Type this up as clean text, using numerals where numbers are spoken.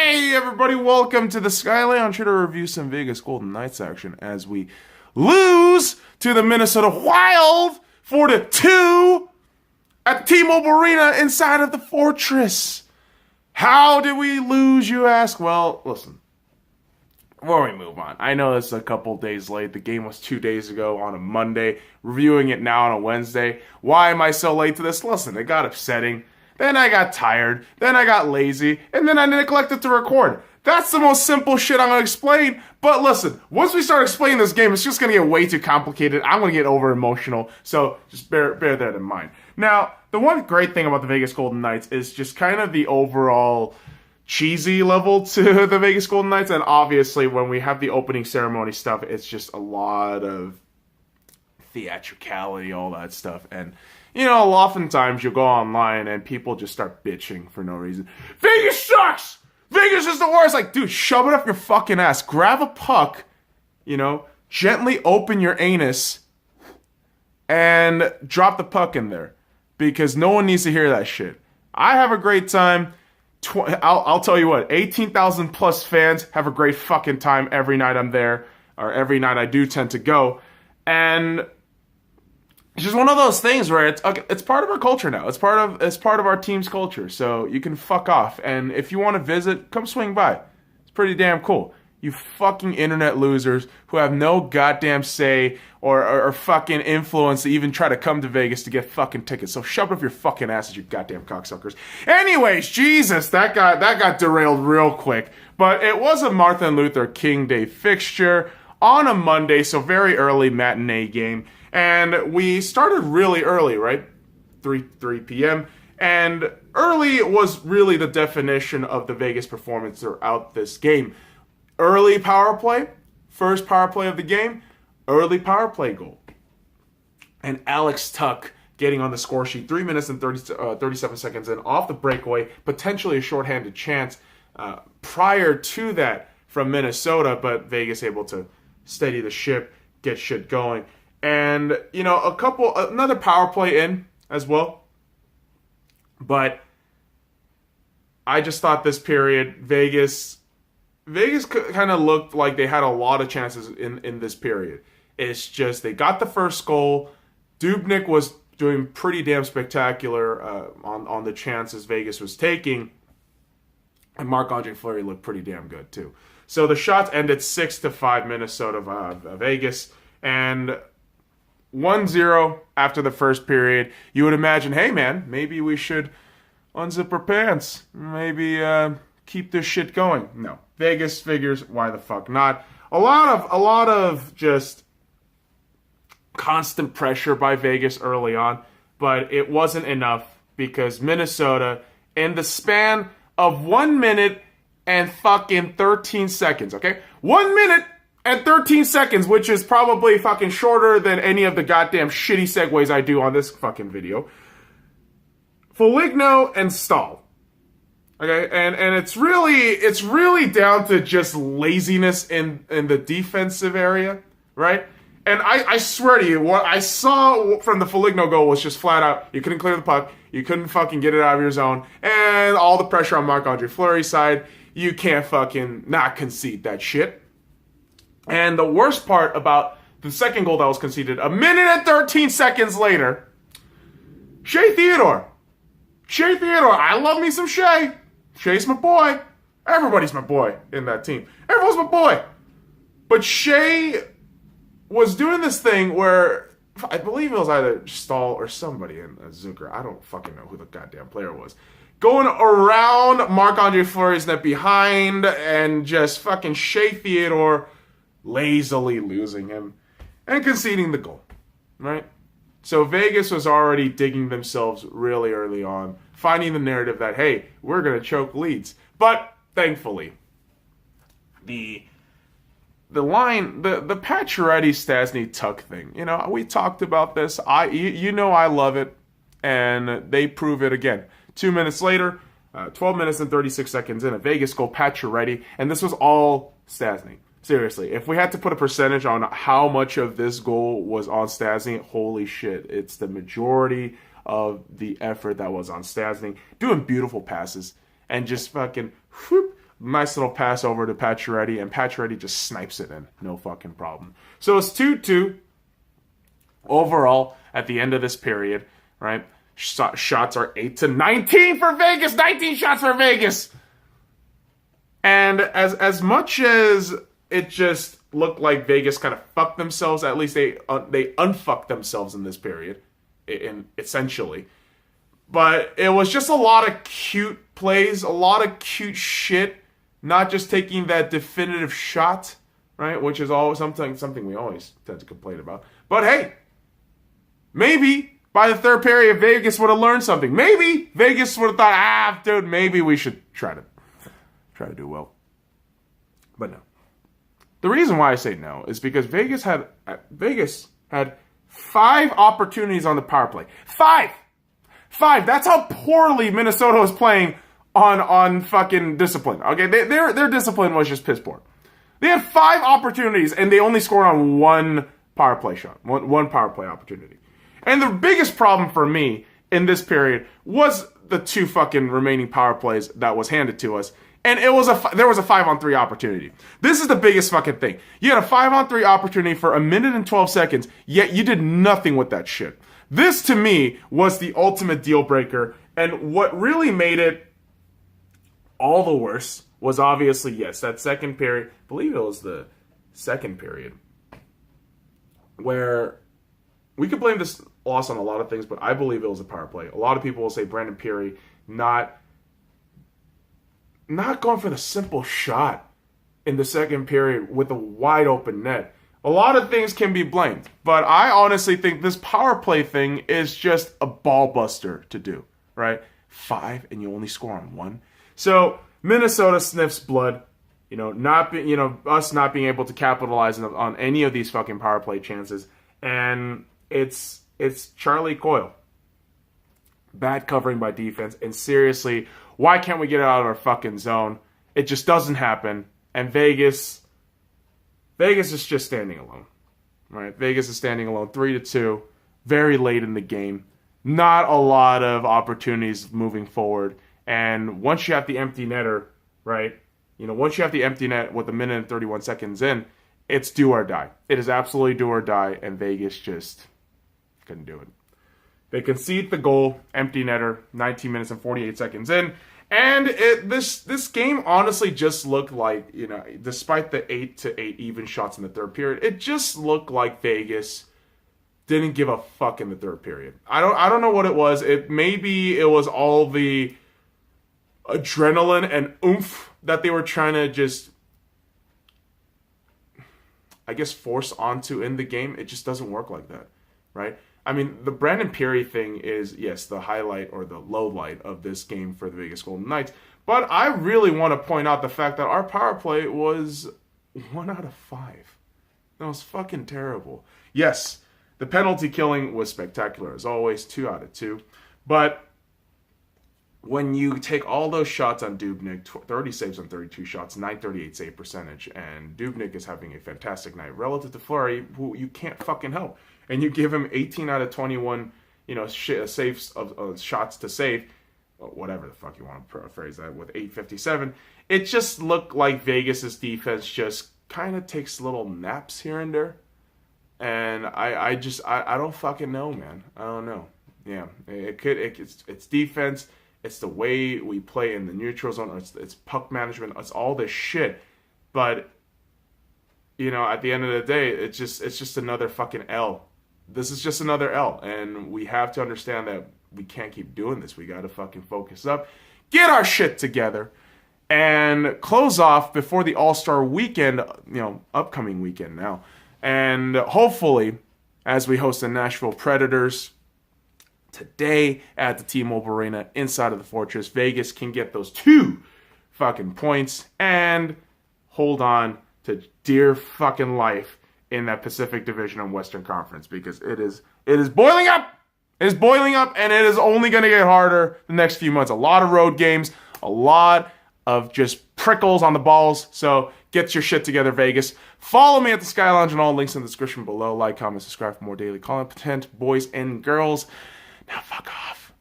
Hey everybody, welcome to the SkyLounge, here to review some Vegas Golden Knights action as we lose to the Minnesota Wild 4-2 at T-Mobile Arena inside of the Fortress. How did we lose, you ask? Well, listen, before we move on, I know it's a couple days late. The game was 2 days ago on a Monday, reviewing it now on a Wednesday. Why am I so late to this? Listen, it got upsetting. Then I got tired, then I got lazy, and then I neglected to record. That's the most simple shit I'm going to explain. But listen, once we start explaining this game, it's just going to get way too complicated. I'm going to get over emotional, so just bear that in mind. Now, the one great thing about the Vegas Golden Knights is just kind of the overall cheesy level to the Vegas Golden Knights. And obviously, when we have the opening ceremony stuff, it's just a lot of theatricality, all that stuff. And you know, oftentimes you'll go online and people just start bitching for no reason. Vegas sucks! Vegas is the worst! Like, dude, shove it up your fucking ass. Grab a puck, gently open your anus and drop the puck in there. Because no one needs to hear that shit. I have a great time. I'll tell you what, 18,000 plus fans have a great fucking time every night I'm there. Or every night I do tend to go. And it's just one of those things where it's part of our culture now. It's part of our team's culture. So you can fuck off. And if you want to visit, come swing by. It's pretty damn cool. You fucking internet losers who have no goddamn say or fucking influence to even try to come to Vegas to get fucking tickets. So shove up your fucking asses, you goddamn cocksuckers. Anyways, Jesus, that got derailed real quick. But it was a Martin Luther King Day fixture on a Monday, so very early matinee game. And we started really early, right? 3 p.m. And early was really the definition of the Vegas performance throughout this game. Early power play, first power play of the game, early power play goal. And Alex Tuck getting on the score sheet 3 minutes and 37 seconds in off the breakaway, potentially a shorthanded chance prior to that from Minnesota, but Vegas able to steady the ship, get shit going. And, another power play in as well. But I just thought this period, Vegas kind of looked like they had a lot of chances in this period. It's just they got the first goal. Dubnyk was doing pretty damn spectacular on the chances Vegas was taking. And Marc-Andre Fleury looked pretty damn good too. So the shots ended 6-5 Minnesota Vegas. And 1-0 after the first period. You would imagine, hey man, maybe we should unzip our pants. Maybe keep this shit going. No. Vegas figures, why the fuck not? A lot of just constant pressure by Vegas early on, but it wasn't enough because Minnesota, in the span of 1 minute and fucking 13 seconds, okay? 1 minute and 13 seconds, which is probably fucking shorter than any of the goddamn shitty segues I do on this fucking video. Foligno and Stahl. Okay, and it's really down to just laziness in the defensive area, right? And I swear to you, what I saw from the Foligno goal was just flat out, you couldn't clear the puck, you couldn't fucking get it out of your zone, and all the pressure on Marc-Andre Fleury's side, you can't fucking not concede that shit. And the worst part about the second goal that was conceded, 1 minute and 13 seconds later, Shea Theodore, I love me some Shea. Shea's my boy. Everybody's my boy in that team. Everyone's my boy. But Shea was doing this thing where, I believe it was either Stahl or somebody in Zucker. I don't fucking know who the goddamn player was. Going around Marc-Andre Fleury's net behind and just fucking Shea Theodore lazily losing him and conceding the goal, right? So Vegas was already digging themselves really early on, finding the narrative that, hey, we're going to choke leads. But thankfully, the Pacioretty-Stastny Tuck thing, we talked about this. I love it, and they prove it again. 2 minutes later, 12 minutes and 36 seconds in, a Vegas goal, Pacioretty, and this was all Stastny. Seriously, if we had to put a percentage on how much of this goal was on Stastny, holy shit, it's the majority of the effort that was on Stastny, doing beautiful passes and just fucking whoop, Nice little pass over to Pacioretty, and Pacioretty just snipes it in. No fucking problem. So it's 2-2 overall at the end of this period, right? Shots are 8-19 for Vegas. 19 shots for Vegas. And as much as it just looked like Vegas kind of fucked themselves, at least they unfucked themselves in this period, essentially. But it was just a lot of cute plays, a lot of cute shit, not just taking that definitive shot, right? Which is always something we always tend to complain about. But hey, maybe by the third period, Vegas would have learned something. Maybe Vegas would have thought, dude, maybe we should try to do well. But no. The reason why I say no is because Vegas had 5 opportunities on the power play. 5! That's how poorly Minnesota was playing on fucking discipline. Okay, their discipline was just piss poor. They had 5 opportunities and they only scored on 1 power play shot, one power play opportunity. And the biggest problem for me in this period was the 2 fucking remaining power plays that was handed to us. And there was a 5-on-3 opportunity. This is the biggest fucking thing. You had a 5-on-3 opportunity for 1 minute and 12 seconds, yet you did nothing with that shit. This, to me, was the ultimate deal breaker. And what really made it all the worse was obviously, yes, that second period. I believe it was the second period. Where we could blame this loss on a lot of things, but I believe it was a power play. A lot of people will say Brandon Peary not going for the simple shot in the second period with a wide open net. A lot of things can be blamed, but I honestly think this power play thing is just a ball buster to do, right? 5 and you only score on 1. So Minnesota sniffs blood, us not being able to capitalize on any of these fucking power play chances, and it's Charlie Coyle. Bad covering by defense, and seriously, why can't we get out of our fucking zone? It just doesn't happen. And Vegas is just standing alone. Right? Vegas is standing alone 3-2. Very late in the game. Not a lot of opportunities moving forward. And once you have the empty netter, right? Once you have the empty net with 1 minute and 31 seconds in, it's do or die. It is absolutely do or die, and Vegas just couldn't do it. They concede the goal, empty netter, 19 minutes and 48 seconds in. And this game honestly just looked like, despite the 8-8 even shots in the third period, it just looked like Vegas didn't give a fuck in the third period. I don't know what it was. Maybe it was all the adrenaline and oomph that they were trying to just, I guess, force onto in the game. It just doesn't work like that, right? I mean, the Brandon Peary thing is, yes, the highlight or the low light of this game for the Vegas Golden Knights. But I really want to point out the fact that our power play was 1 out of 5. That was fucking terrible. Yes, the penalty killing was spectacular as always, 2 out of 2. But when you take all those shots on Dubnyk, 30 saves on 32 shots, 938 save percentage, and Dubnyk is having a fantastic night relative to Fleury, who you can't fucking help. And you give him 18 out of 21, saves of shots to save, whatever the fuck you want to phrase that, with 857. It just looked like Vegas's defense just kind of takes little naps here and there. And I don't fucking know, man. I don't know. Yeah, it's defense. It's the way we play in the neutral zone. It's puck management. It's all this shit. But, at the end of the day, it's just another fucking L. This is just another L, and we have to understand that we can't keep doing this. We got to fucking focus up, get our shit together, and close off before the All-Star weekend, upcoming weekend now. And hopefully, as we host the Nashville Predators today at the T-Mobile Arena inside of the Fortress, Vegas can get those 2 fucking points and hold on to dear fucking life in that Pacific Division and Western Conference, because it is boiling up. It is boiling up, and it is only going to get harder the next few months. A lot of road games, a lot of just prickles on the balls. So get your shit together, Vegas. Follow me at the SkyLounge and all links in the description below. Like, comment, subscribe for more daily content, boys and girls. Now fuck off.